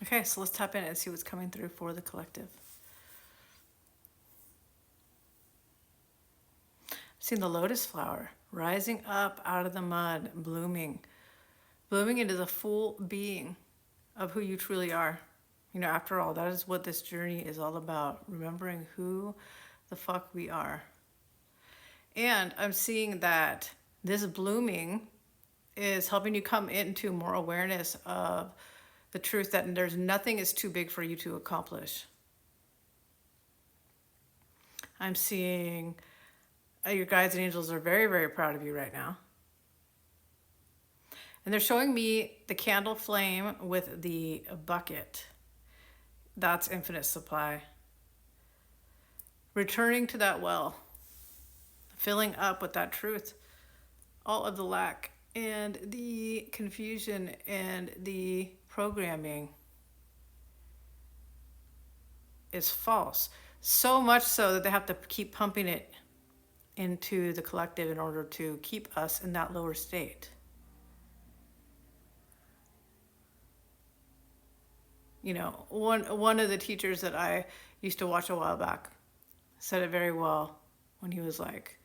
Okay, so let's tap in and see what's coming through for the collective. I've seen the lotus flower rising up out of the mud, blooming into the full being of who you truly are. You know, after all, that is what this journey is all about, remembering who the fuck we are. And I'm seeing that this blooming is helping you come into more awareness of the truth that there's nothing is too big for you to accomplish. I'm seeing your guides and angels are very, very proud of you right now. And they're showing me the candle flame with the bucket. That's infinite supply. Returning to that well, filling up with that truth, all of the lack and the confusion and the programming is false. So much so that they have to keep pumping it into the collective in order to keep us in that lower state. You know, one of the teachers that I used to watch a while back said it very well when he was like,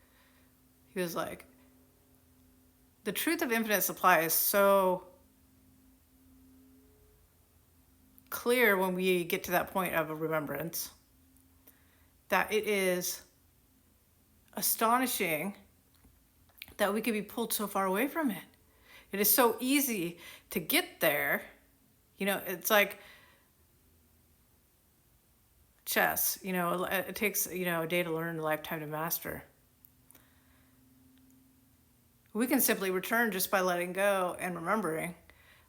the truth of infinite supply is so clear when we get to that point of a remembrance that it is astonishing that we could be pulled so far away from it. It is so easy to get there. You know, it's like chess. You know, it takes, you know, a day to learn, a lifetime to master. We can simply return just by letting go and remembering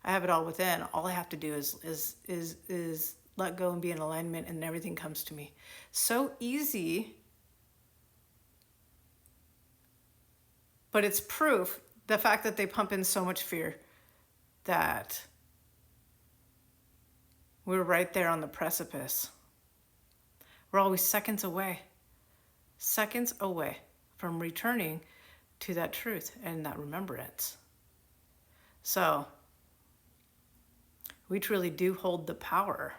I have it all within. All I have to do is let go and be in alignment, and everything comes to me. So easy, but it's proof, the fact that they pump in so much fear, that we're right there on the precipice. We're always seconds away from returning to that truth and that remembrance. So we truly do hold the power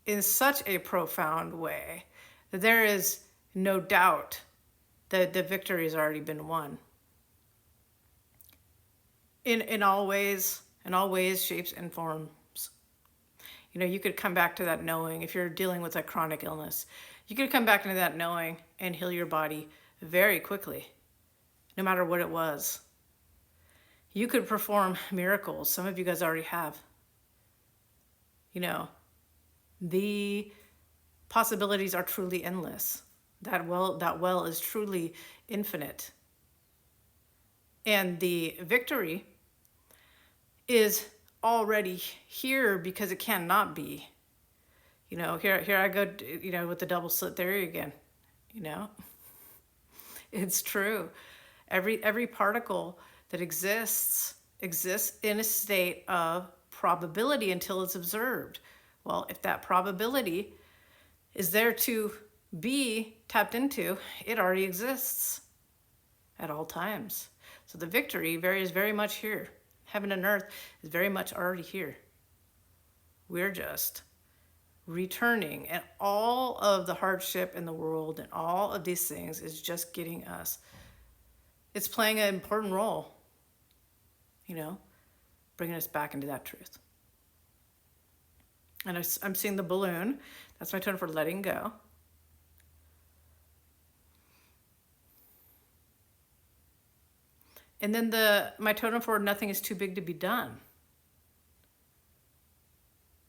in such a profound way that there is no doubt that the victory has already been won. In all ways, shapes, and forms. You know, you could come back to that knowing. If you're dealing with a chronic illness, you could come back into that knowing and heal your body very quickly, no matter what it was. You could perform miracles. Some of you guys already have. You know, the possibilities are truly endless. That well is truly infinite. And the victory is already here because it cannot be. You know, here I go, you know, with the double slit theory again. You know, it's true. Every particle that exists in a state of probability until it's observed. Well, if that probability is there to be tapped into, it already exists at all times. So the victory is very much here. Heaven and earth is very much already here. We're just returning, and all of the hardship in the world and all of these things is just getting us. It's playing an important role, you know, bringing us back into that truth. And I'm seeing the balloon. That's my tone for letting go. And then my totem for nothing is too big to be done.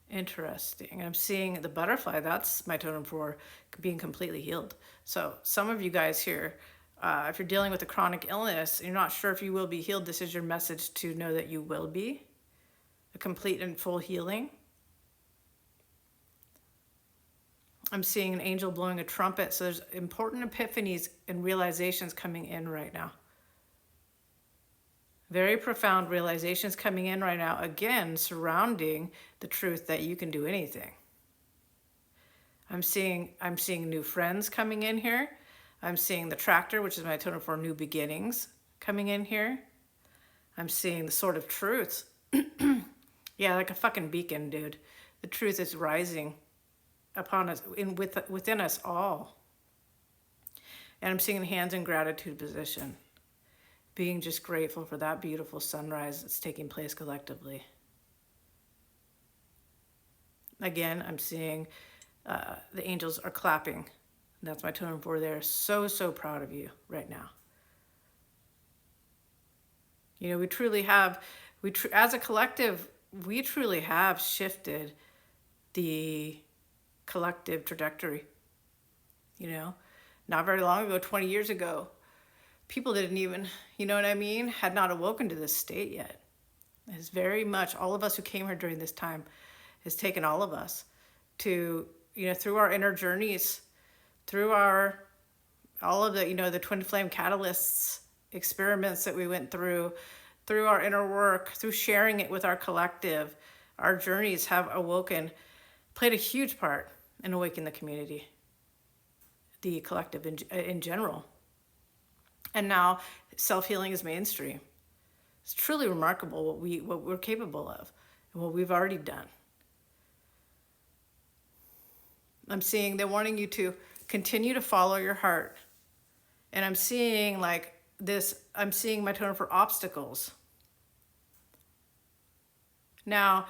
Interesting. I'm seeing the butterfly. That's my totem for being completely healed. So some of you guys here, if you're dealing with a chronic illness, and you're not sure if you will be healed, this is your message to know that you will be. A complete and full healing. I'm seeing an angel blowing a trumpet. So there's important epiphanies and realizations coming in right now. Very profound realizations coming in right now, again, surrounding the truth that you can do anything. I'm seeing new friends coming in here. I'm seeing the tractor, which is my totem for new beginnings, coming in here. I'm seeing the sword of truth Yeah, like a fucking beacon, dude. The truth is rising upon us, within us all. And I'm seeing hands in gratitude position, being just grateful for that beautiful sunrise that's taking place collectively. Again, I'm seeing the angels are clapping. That's my tone for. They're so, so proud of you right now. You know, we truly have, as a collective, we truly have shifted the collective trajectory. You know, not very long ago, 20 years ago, people didn't even, you know what I mean, had not awoken to this state yet. It's very much all of us who came here during this time has taken all of us to, you know, through our inner journeys, through our, all of the, you know, the twin flame catalysts experiments that we went through our inner work, through sharing it with our collective, our journeys have awoken, played a huge part in awakening the community, the collective in general. And now self-healing is mainstream. It's truly remarkable what we're capable of and what we've already done. I'm seeing they're wanting you to continue to follow your heart. And I'm seeing like this, I'm seeing my tone for obstacles. Now,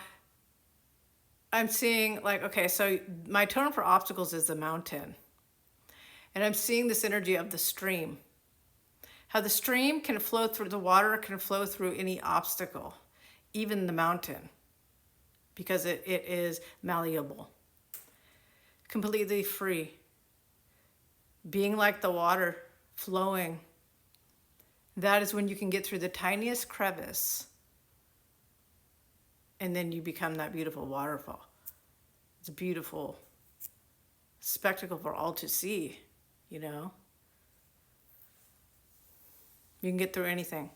I'm seeing like, okay, so my tone for obstacles is the mountain. And I'm seeing this energy of the stream. How the stream can flow through, the water can flow through any obstacle, even the mountain, because it is malleable, completely free, being like the water flowing. That is when you can get through the tiniest crevice, and then you become that beautiful waterfall. It's a beautiful spectacle for all to see, you know. You can get through anything.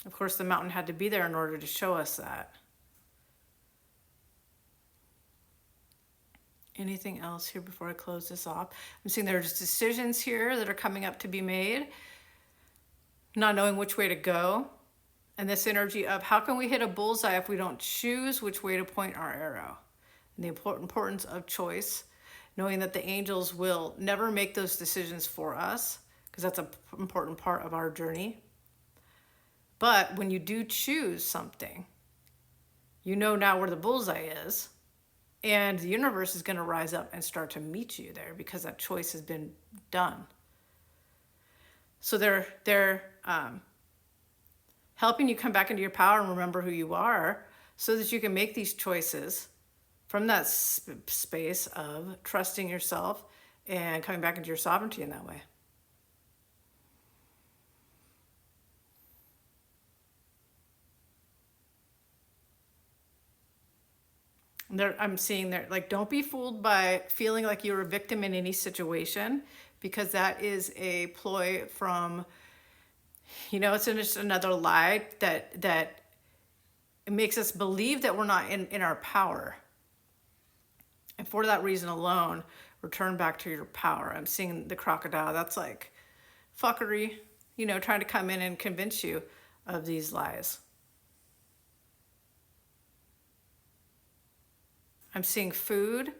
Of course, the mountain had to be there in order to show us that. Anything else here before I close this off? I'm seeing there's decisions here that are coming up to be made, not knowing which way to go. And this energy of how can we hit a bullseye if we don't choose which way to point our arrow? And the importance of choice, knowing that the angels will never make those decisions for us, because that's an important part of our journey. But when you do choose something, you know now where the bullseye is, and the universe is going to rise up and start to meet you there because that choice has been done. So they're helping you come back into your power and remember who you are so that you can make these choices from that space of trusting yourself and coming back into your sovereignty in that way. I'm seeing there, like, don't be fooled by feeling like you're a victim in any situation, because that is a ploy from, you know, it's just another lie that it makes us believe that we're not in our power. And for that reason alone, return back to your power. I'm seeing the crocodile. That's like fuckery, you know, trying to come in and convince you of these lies. I'm seeing food.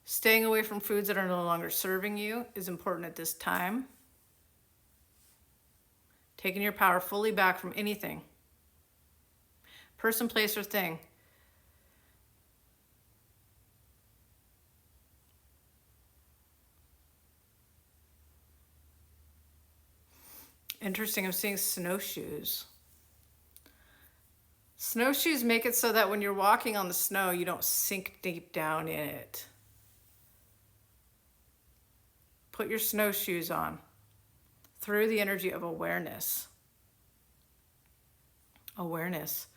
Staying away from foods that are no longer serving you is important at this time. Taking your power fully back from anything. Person, place, or thing. Interesting, I'm seeing snowshoes. Snowshoes make it so that when you're walking on the snow, you don't sink deep down in it. Put your snowshoes on through the energy of awareness. Awareness,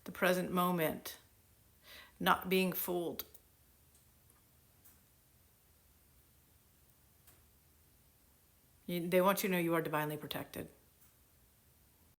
the present moment, not being fooled. They want you to know you are divinely protected.